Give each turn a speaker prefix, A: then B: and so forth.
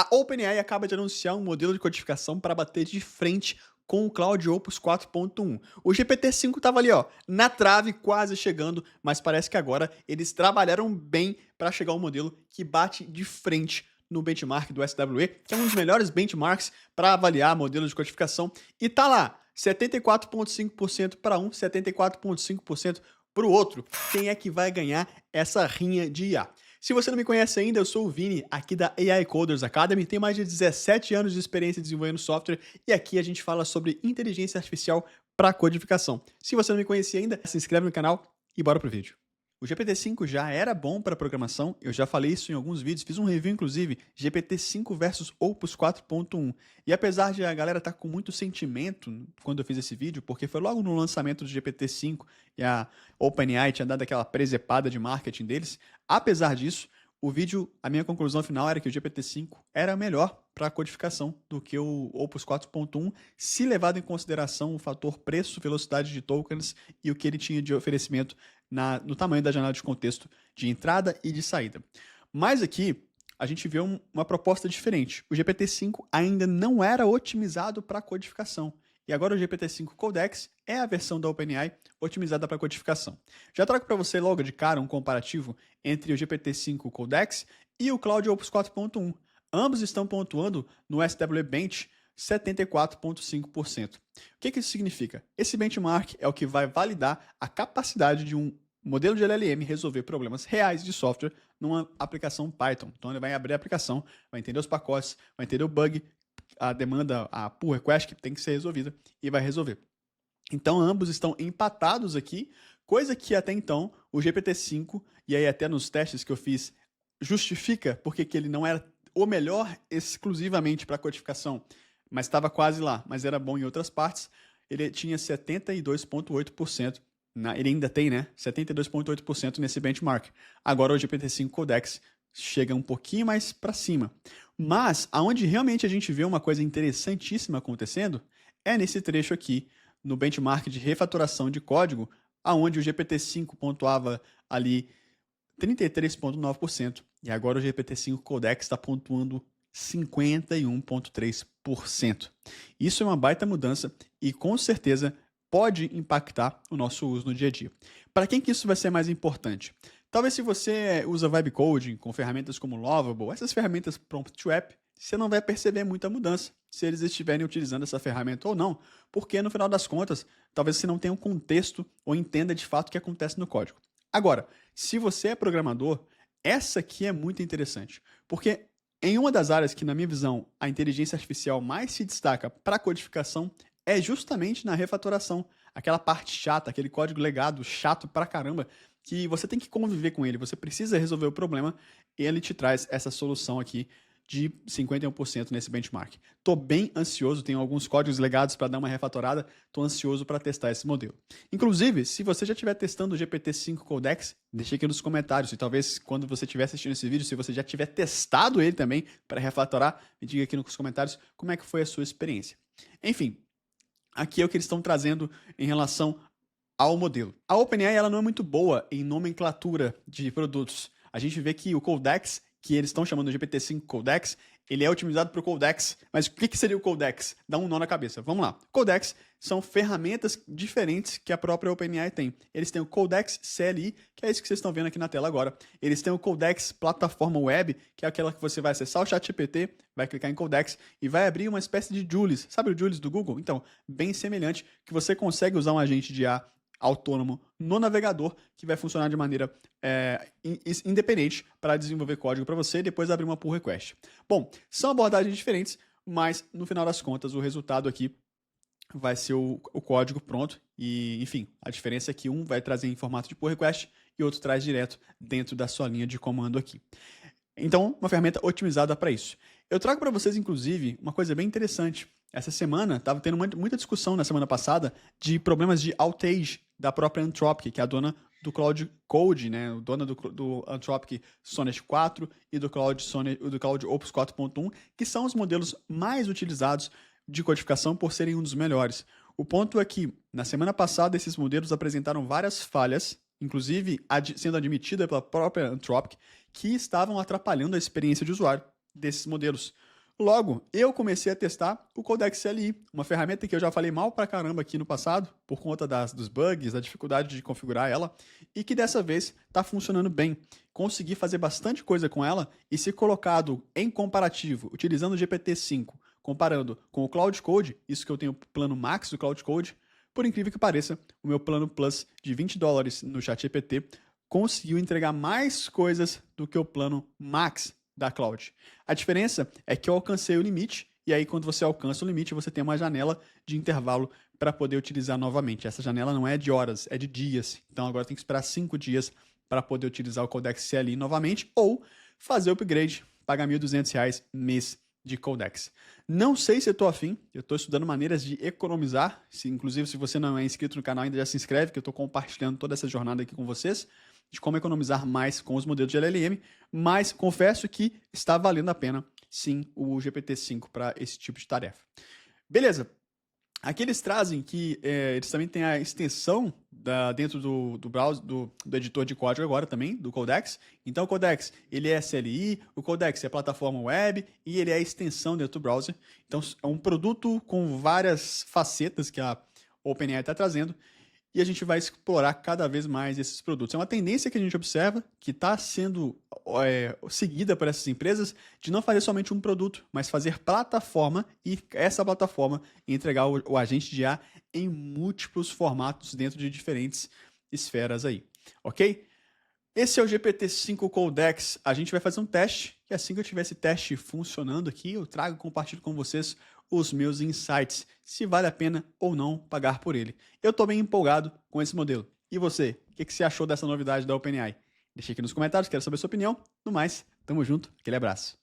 A: A OpenAI acaba de anunciar um modelo de codificação para bater de frente com o Claude Opus 4.1. O GPT-5 estava ali, ó, na trave, quase chegando, mas parece que agora eles trabalharam bem para chegar a um modelo que bate de frente no benchmark do SWE, que é um dos melhores benchmarks para avaliar modelos de codificação, e tá lá, 74,5% para um, 74,5% para o outro. Quem é que vai ganhar essa rinha de IA? Se você não me conhece ainda, eu sou o Vini, aqui da AI Coders Academy, tenho mais de 17 anos de experiência desenvolvendo software e aqui a gente fala sobre inteligência artificial para codificação. Se você não me conhecia ainda, se inscreve no canal e bora pro vídeo. O GPT-5 já era bom para programação, eu já falei isso em alguns vídeos, fiz um review inclusive, GPT-5 versus Opus 4.1. E apesar de a galera estar com muito sentimento quando eu fiz esse vídeo, porque foi logo no lançamento do GPT-5 e a OpenAI tinha dado aquela presepada de marketing deles, apesar disso, o vídeo, a minha conclusão final era que o GPT-5 era melhor para codificação do que o Opus 4.1, se levado em consideração o fator preço, velocidade de tokens e o que ele tinha de oferecimento no tamanho da janela de contexto de entrada e de saída. Mas aqui a gente vê uma proposta diferente. O GPT-5 ainda não era otimizado para codificação. E agora o GPT-5 Codex é a versão da OpenAI otimizada para codificação. Já trago para você logo de cara um comparativo entre o GPT-5 Codex e o Claude Opus 4.1. Ambos estão pontuando no SWE Bench 74,5%. O que isso significa? Esse benchmark é o que vai validar a capacidade de um modelo de LLM resolver problemas reais de software numa aplicação Python. Então ele vai abrir a aplicação, vai entender os pacotes, vai entender o bug, a demanda, a pull request que tem que ser resolvida e vai resolver. Então ambos estão empatados aqui, coisa que até então o GPT-5, e aí até nos testes que eu fiz, justifica porque que ele não era o melhor exclusivamente para codificação, mas estava quase lá, mas era bom em outras partes. Ele tinha 72,8%, ele ainda tem, né? 72,8% nesse benchmark. Agora o GPT-5 Codex chega um pouquinho mais para cima. Mas aonde realmente a gente vê uma coisa interessantíssima acontecendo é nesse trecho aqui, no benchmark de refatoração de código, aonde o GPT-5 pontuava ali 33,9% e agora o GPT-5 Codex está pontuando 51,3%. Isso é uma baita mudança e com certeza pode impactar o nosso uso no dia a dia. Para quem que isso vai ser mais importante? Talvez se você usa Vibe Coding com ferramentas como Lovable, essas ferramentas Prompt to App, você não vai perceber muita mudança se eles estiverem utilizando essa ferramenta ou não, porque no final das contas, talvez você não tenha um contexto ou entenda de fato o que acontece no código. Agora, se você é programador, essa aqui é muito interessante, porque em uma das áreas que, na minha visão, a inteligência artificial mais se destaca para codificação é justamente na refatoração. Aquela parte chata, aquele código legado chato pra caramba, que você tem que conviver com ele, você precisa resolver o problema e ele te traz essa solução aqui de 51% nesse benchmark. Tô bem ansioso, tenho alguns códigos legados para dar uma refatorada, tô ansioso para testar esse modelo. Inclusive, se você já estiver testando o GPT-5 Codex, deixe aqui nos comentários e talvez quando você estiver assistindo esse vídeo, se você já tiver testado ele também para refatorar, me diga aqui nos comentários como é que foi a sua experiência. Enfim, aqui é o que eles estão trazendo em relação ao modelo. A OpenAI ela não é muito boa em nomenclatura de produtos. A gente vê que o Codex, que eles estão chamando de GPT-5 Codex, ele é otimizado para o Codex. Mas o que seria o Codex? Dá um nó na cabeça. Vamos lá. Codex são ferramentas diferentes que a própria OpenAI tem. Eles têm o Codex CLI, que é isso que vocês estão vendo aqui na tela agora. Eles têm o Codex Plataforma Web, que é aquela que você vai acessar o ChatGPT, vai clicar em Codex e vai abrir uma espécie de Julius. Sabe o Julius do Google? Então, bem semelhante, que você consegue usar um agente de IA autônomo no navegador que vai funcionar de maneira independente para desenvolver código para você e depois abrir uma pull request. Bom, são abordagens diferentes, mas no final das contas o resultado aqui vai ser o código pronto e, enfim, a diferença é que um vai trazer em formato de pull request e outro traz direto dentro da sua linha de comando aqui. Então, uma ferramenta otimizada para isso. Eu trago para vocês, inclusive, uma coisa bem interessante. Essa semana, estava tendo muita discussão na semana passada de problemas de outage da própria Anthropic, que é a dona do Claude Code, né? Dona do Anthropic Sonnet 4 e do Claude Opus 4.1, que são os modelos mais utilizados de codificação por serem um dos melhores. O ponto é que, na semana passada, esses modelos apresentaram várias falhas, inclusive sendo admitida pela própria Anthropic, que estavam atrapalhando a experiência de usuário desses modelos. Logo, eu comecei a testar o Codex CLI, uma ferramenta que eu já falei mal pra caramba aqui no passado, por conta dos bugs, da dificuldade de configurar ela, e que dessa vez está funcionando bem. Consegui fazer bastante coisa com ela, e se colocado em comparativo, utilizando o GPT-5, comparando com o Cloud Code, isso que eu tenho o plano Max do Cloud Code, por incrível que pareça, o meu plano Plus de $20 no ChatGPT conseguiu entregar mais coisas do que o plano Max da Cloud. A diferença é que eu alcancei o limite, e aí quando você alcança o limite, você tem uma janela de intervalo para poder utilizar novamente. Essa janela não é de horas, é de dias. Então agora tem que esperar 5 dias para poder utilizar o Codex CLI novamente, ou fazer o upgrade, pagar R$ 1.200 mês de Codex. Não sei se eu estou afim, eu estou estudando maneiras de economizar, inclusive se você não é inscrito no canal ainda já se inscreve, que eu estou compartilhando toda essa jornada aqui com vocês, de como economizar mais com os modelos de LLM, mas confesso que está valendo a pena, sim, o GPT-5 para esse tipo de tarefa. Beleza, aqui eles trazem que eles também têm a extensão dentro do browser, do editor de código agora também, do Codex. Então o Codex, ele é CLI, o Codex é plataforma web e ele é a extensão dentro do browser. Então é um produto com várias facetas que a OpenAI está trazendo, e a gente vai explorar cada vez mais esses produtos. É uma tendência que a gente observa, que está sendo seguida por essas empresas, de não fazer somente um produto, mas fazer plataforma, e essa plataforma entregar o agente de IA em múltiplos formatos dentro de diferentes esferas aí, ok? Esse é o GPT-5 Codex. A gente vai fazer um teste, e assim que eu tiver esse teste funcionando aqui, eu trago e compartilho com vocês os meus insights, se vale a pena ou não pagar por ele. Eu estou bem empolgado com esse modelo. E você, o que você achou dessa novidade da OpenAI? Deixa aqui nos comentários, quero saber a sua opinião. No mais, tamo junto, aquele abraço.